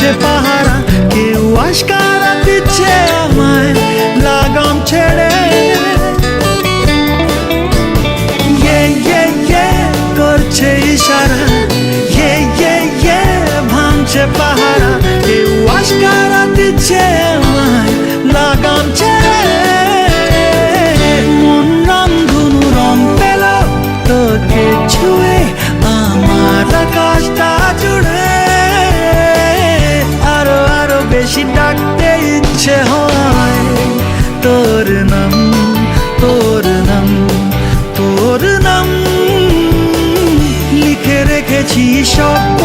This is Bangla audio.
ভাঙছে পাহারা, কেউ আশকারা দিচ্ছে আমায় লাগাম ছেড়ে। করছে ইশারা, ভাঙছে পাহারা, কেউ আশকারা দিচ্ছে আমায় লাগাম ছেড়ে। মন রামধনু রং পেল তোকে ছুঁয়ে, আমার আকাশটা জুড়ে আরো আরো বেশি ডাকতে ইচ্ছে হয় তোর নাম, তোর নাম, তোর নাম। লিখে রেখেছি সব